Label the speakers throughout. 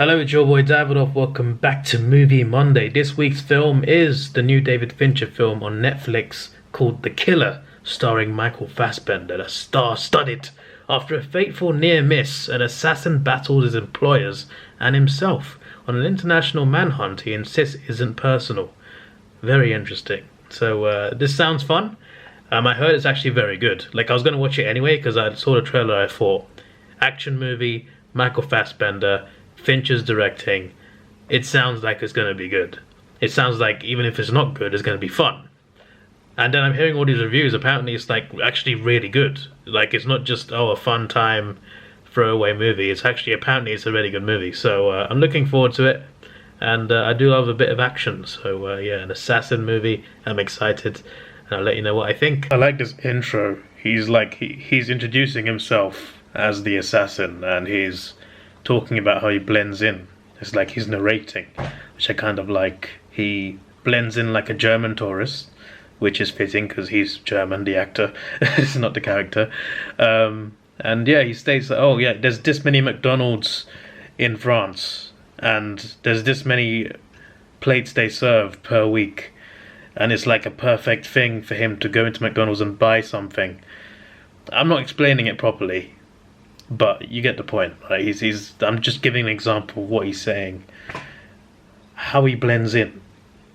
Speaker 1: Hello, it's your boy Davidoff. Welcome back to Movie Monday. This week's film is the new David Fincher film on Netflix called The Killer, starring Michael Fassbender, a star-studded. After a fateful near miss, an assassin battles his employers and himself on an international manhunt he insists isn't personal. Very interesting. So this sounds fun. I heard it's actually very good. Like, I was going to watch it anyway because I saw the trailer. I thought, action movie, Michael Fassbender, Fincher's directing. It sounds like it's going to be good. It sounds like even if it's not good, it's going to be fun. And then I'm hearing all these reviews. Apparently it's like actually really good. Like, it's not just a fun time throwaway movie. It's actually, apparently it's a really good movie. So I'm looking forward to it. And I do love a bit of action. So yeah, an assassin movie. I'm excited. And I'll let you know what I think. I like this intro. He's like, he's introducing himself as the assassin, and he's talking about how he blends in. It's like he's narrating, which I kind of like. He blends in like a German tourist, which is fitting because he's German, the actor. It's not the character. And yeah, he states that, oh yeah, there's this many McDonald's in France, and there's this many plates they serve per week, and it's like a perfect thing for him to go into McDonald's and buy something. I'm not explaining it properly, but you get the point, right? I'm just giving an example of what he's saying, how he blends in,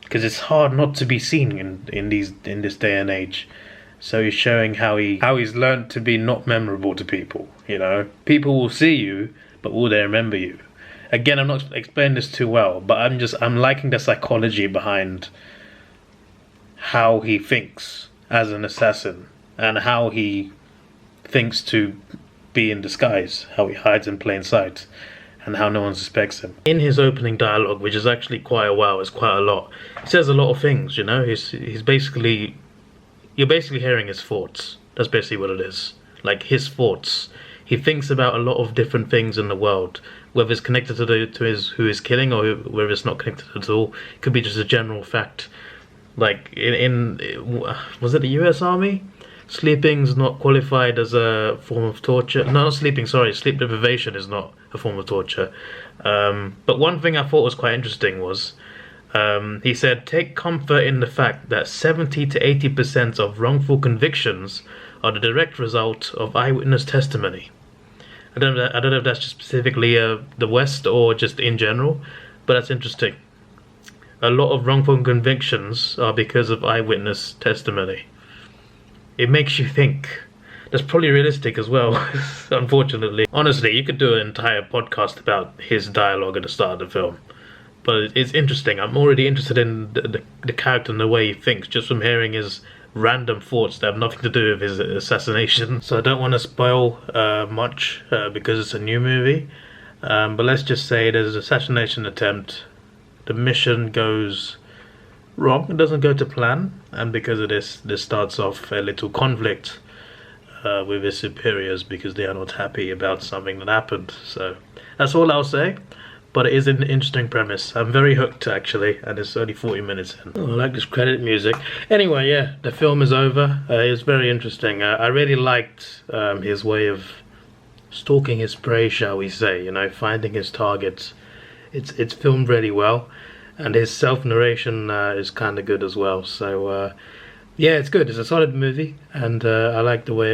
Speaker 1: because it's hard not to be seen in this day and age. So he's showing how he's learned to be not memorable to people. You know, people will see you, but will they remember you? Again, I'm not explaining this too well, but I'm liking the psychology behind how he thinks as an assassin and how he thinks to be in disguise, how he hides in plain sight, and how no one suspects him. In his opening dialogue, which is actually quite a while, it's quite a lot, he says a lot of things, you know. He's basically, you're basically hearing his thoughts. That's basically what it is. Like, his thoughts. He thinks about a lot of different things in the world, whether it's connected to his who he's killing, or whether it's not connected at all. It could be just a general fact. Like in was it the US Army? Sleeping's not qualified as a form of torture. No, not sleeping, sorry. Sleep deprivation is not a form of torture. But one thing I thought was quite interesting was, he said, take comfort in the fact that 70 to 80% of wrongful convictions are the direct result of eyewitness testimony. I don't know if that's just specifically the West or just in general, but that's interesting. A lot of wrongful convictions are because of eyewitness testimony. It makes you think. That's probably realistic as well, unfortunately. Honestly, you could do an entire podcast about his dialogue at the start of the film. But it's interesting. I'm already interested in the character and the way he thinks, just from hearing his random thoughts that have nothing to do with his assassination. So I don't want to spoil much because it's a new movie. But let's just say there's an assassination attempt. The mission goes wrong. It doesn't go to plan, and because of this starts off a little conflict with his superiors because they are not happy about something that happened. So that's all I'll say, but it is an interesting premise. I'm very hooked, actually, and it's only 40 minutes in. Oh, I like this credit music. Anyway, yeah, the film is over. It's very interesting. I really liked his way of stalking his prey, shall we say, you know, finding his targets. It's filmed really well, and his self-narration is kind of good as well. So yeah, it's good. It's a solid movie, and I like the way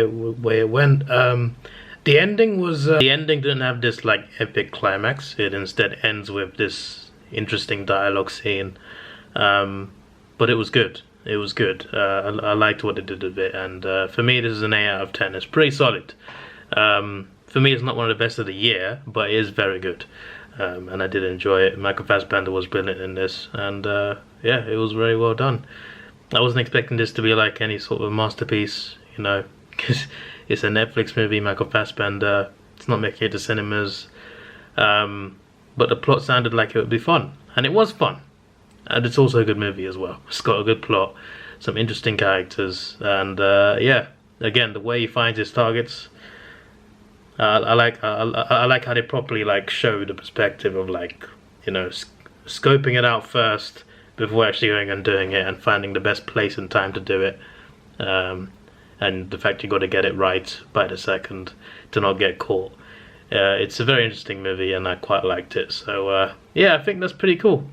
Speaker 1: it went. The ending didn't have this like epic climax. It instead ends with this interesting dialogue scene, but it was good. It was good. I liked what it did with it, and for me, this is an 8 out of 10. It's pretty solid. For me, it's not one of the best of the year, but it is very good. And I did enjoy it. Michael Fassbender was brilliant in this, and yeah, it was very well done. I wasn't expecting this to be like any sort of masterpiece, you know, because it's a Netflix movie, Michael Fassbender. It's not making it to cinemas, but the plot sounded like it would be fun, and it was fun. And it's also a good movie as well. It's got a good plot, some interesting characters, and yeah, again, the way he finds his targets. I like how they properly like show the perspective of, like, you know, scoping it out first before actually going and doing it, and finding the best place and time to do it, and the fact you got to get it right by the second to not get caught. It's a very interesting movie, and I quite liked it. So yeah, I think that's pretty cool.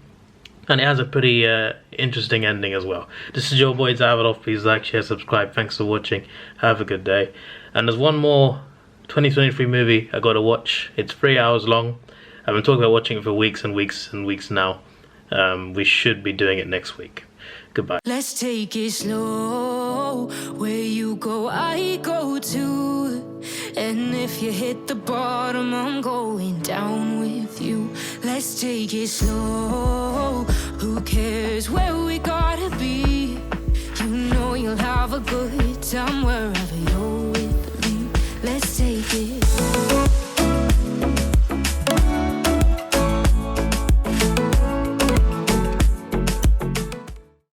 Speaker 1: And it has a pretty interesting ending as well. This is your boy Davidoff. Please like, share, subscribe. Thanks for watching. Have a good day. And there's one more 2023 movie I gotta watch. It's 3 hours long. I've been talking about watching it for weeks and weeks and weeks now. We should be doing it next week. Goodbye.
Speaker 2: Let's take it slow. Where you go, I go too. And if you hit the bottom, I'm going down with you. Let's take it slow. Who cares where we gotta be? You know you'll have a good time wherever